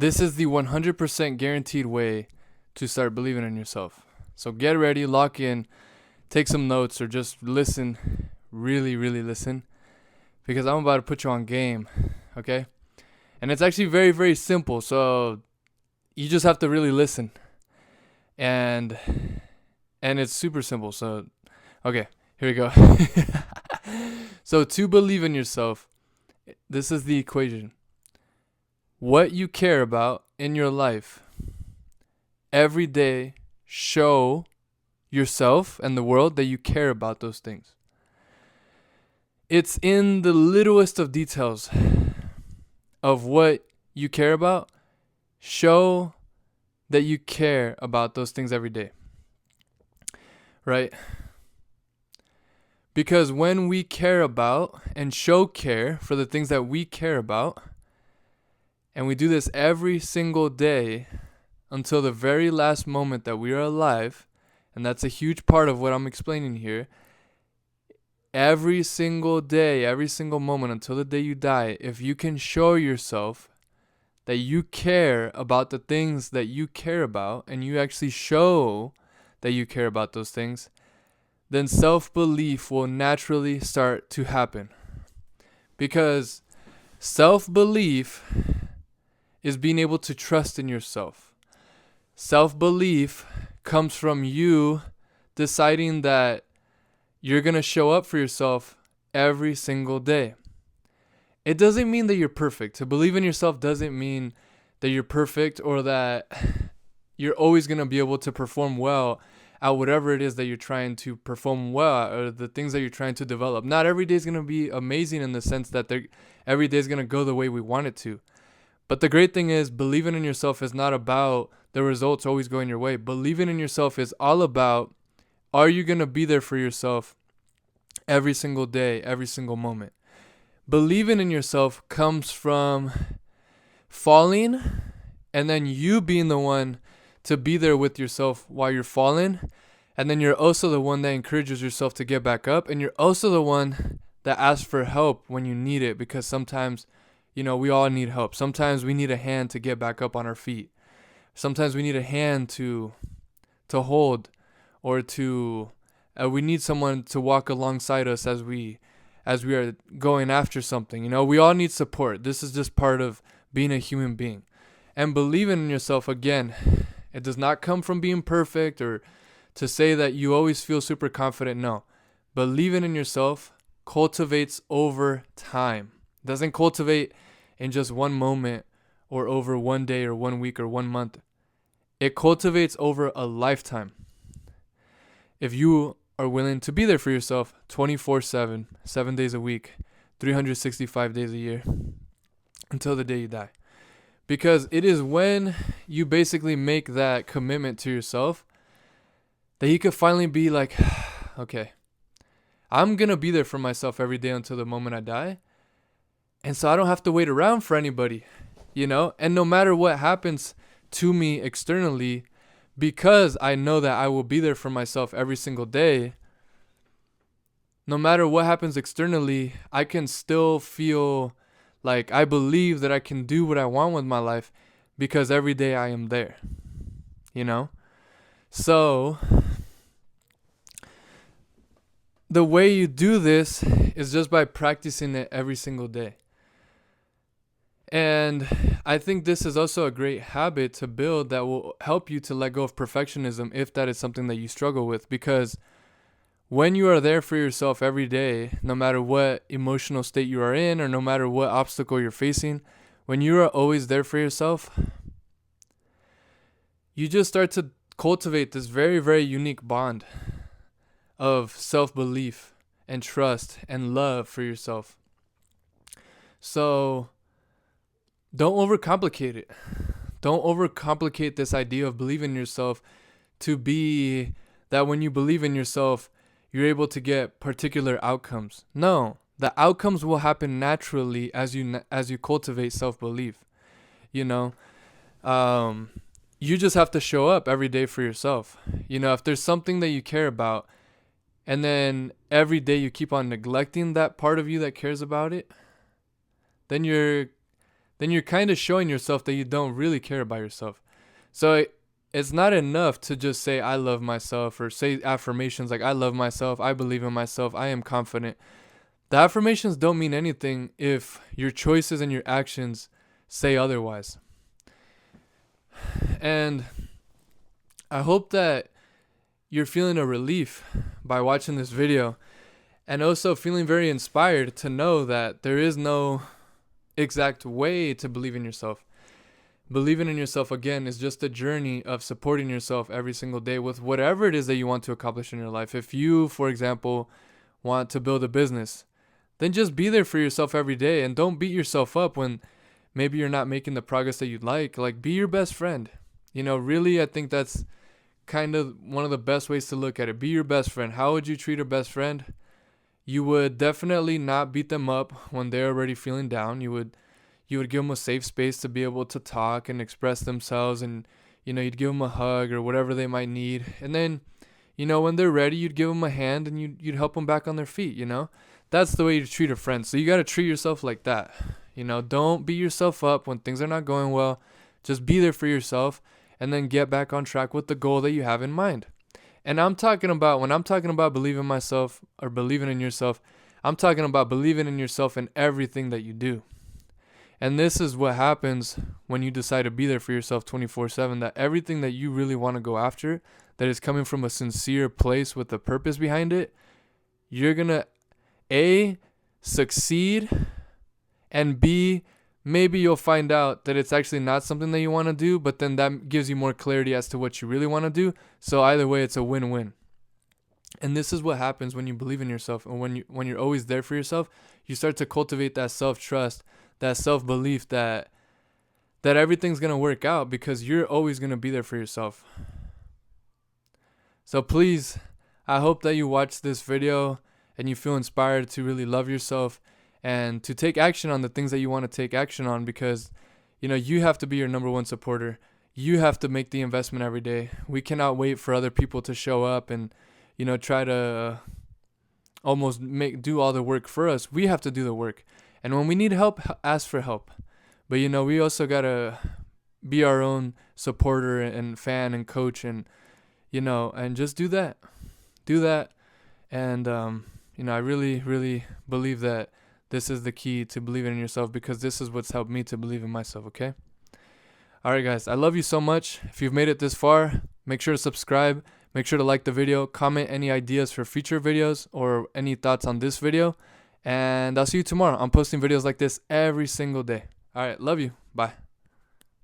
This is the 100% guaranteed way to start believing in yourself. So get ready, lock in, take some notes, or just listen. Really, really listen. Because I'm about to put you on game. Okay? And it's actually very, very simple. So you just have to really listen. And it's super simple. So okay, here we go. So to believe in yourself, this is the equation. What you care about in your life every day, show yourself and the world that you care about those things. It's in the littlest of details of what you care about. Show that you care about those things every day. Right? Because when we care about and show care for the things that we care about, and we do this every single day until the very last moment that we are alive, and that's a huge part of what I'm explaining here. Every single day, every single moment until the day you die, if you can show yourself that you care about the things that you care about, and you actually show that you care about those things, then self-belief will naturally start to happen. Because self-belief is being able to trust in yourself. Self-belief comes from you deciding that you're going to show up for yourself every single day. It doesn't mean that you're perfect. To believe in yourself doesn't mean that you're perfect or that you're always going to be able to perform well at whatever it is that you're trying to perform well at, or the things that you're trying to develop. Not every day is going to be amazing in the sense that every day is going to go the way we want it to. But the great thing is, believing in yourself is not about the results always going your way. Believing in yourself is all about, are you going to be there for yourself every single day, every single moment? Believing in yourself comes from falling and then you being the one to be there with yourself while you're falling. And then you're also the one that encourages yourself to get back up. And you're also the one that asks for help when you need it, because sometimes, we all need help. Sometimes we need a hand to get back up on our feet. Sometimes we need a hand to hold, or we need someone to walk alongside us as we are going after something. We all need support. This is just part of being a human being. And believing in yourself, again, it does not come from being perfect or to say that you always feel super confident. No. Believing in yourself cultivates over time. It doesn't cultivate in just one moment or over one day or 1 week or 1 month. It cultivates over a lifetime. If you are willing to be there for yourself 24/7, 7 days a week, 365 days a year, until the day you die. Because it is when you basically make that commitment to yourself that you could finally be like, okay, I'm going to be there for myself every day until the moment I die. And so I don't have to wait around for anybody, And no matter what happens to me externally, because I know that I will be there for myself every single day, no matter what happens externally, I can still feel like I believe that I can do what I want with my life because every day I am there, So the way you do this is just by practicing it every single day. And I think this is also a great habit to build that will help you to let go of perfectionism if that is something that you struggle with. Because when you are there for yourself every day, no matter what emotional state you are in or no matter what obstacle you're facing, when you are always there for yourself, you just start to cultivate this very, very unique bond of self-belief and trust and love for yourself. So don't overcomplicate it. Don't overcomplicate this idea of believing in yourself to be that when you believe in yourself, you're able to get particular outcomes. No, the outcomes will happen naturally as you cultivate self-belief. You just have to show up every day for yourself. If there's something that you care about, and then every day you keep on neglecting that part of you that cares about it, then you're then you're kind of showing yourself that you don't really care about yourself. So it's not enough to just say, I love myself, or say affirmations like, I love myself, I believe in myself, I am confident. The affirmations don't mean anything if your choices and your actions say otherwise. And I hope that you're feeling a relief by watching this video, and also feeling very inspired to know that there is no exact way to believe in yourself. Believing in yourself, again, is just a journey of supporting yourself every single day with whatever it is that you want to accomplish in your life. If you, for example, want to build a business, then just be there for yourself every day, and don't beat yourself up when maybe you're not making the progress that you'd like. Like, be your best friend. Really, I think that's kind of one of the best ways to look at it. Be your best friend. How would you treat a best friend? You would definitely not beat them up when they're already feeling down. You would give them a safe space to be able to talk and express themselves, and you'd give them a hug or whatever they might need. And then when they're ready, you'd give them a hand, and you'd help them back on their feet. That's the way you treat a friend. So you got to treat yourself like that. Don't beat yourself up when things are not going well. Just be there for yourself, and then get back on track with the goal that you have in mind. And when I'm talking about believing in myself or believing in yourself, I'm talking about believing in yourself in everything that you do. And this is what happens when you decide to be there for yourself 24/7, that everything that you really want to go after, that is coming from a sincere place with a purpose behind it, you're going to A, succeed, and B, maybe you'll find out that it's actually not something that you want to do, but then that gives you more clarity as to what you really want to do. So either way, it's a win-win. And this is what happens when you believe in yourself, and when you're always there for yourself, you start to cultivate that self-trust, that self-belief that everything's going to work out, because you're always going to be there for yourself. So please, I hope that you watch this video and you feel inspired to really love yourself and to take action on the things that you want to take action on, because you have to be your number one supporter. You have to make the investment every day. We cannot wait for other people to show up and try to almost do all the work for us. We have to do the work. And when we need help, ask for help. But we also got to be our own supporter and fan and coach, and and just do that. And I really, really believe that this is the key to believing in yourself, because this is what's helped me to believe in myself, okay? All right, guys, I love you so much. If you've made it this far, make sure to subscribe. Make sure to like the video. Comment any ideas for future videos or any thoughts on this video. And I'll see you tomorrow. I'm posting videos like this every single day. All right, love you. Bye.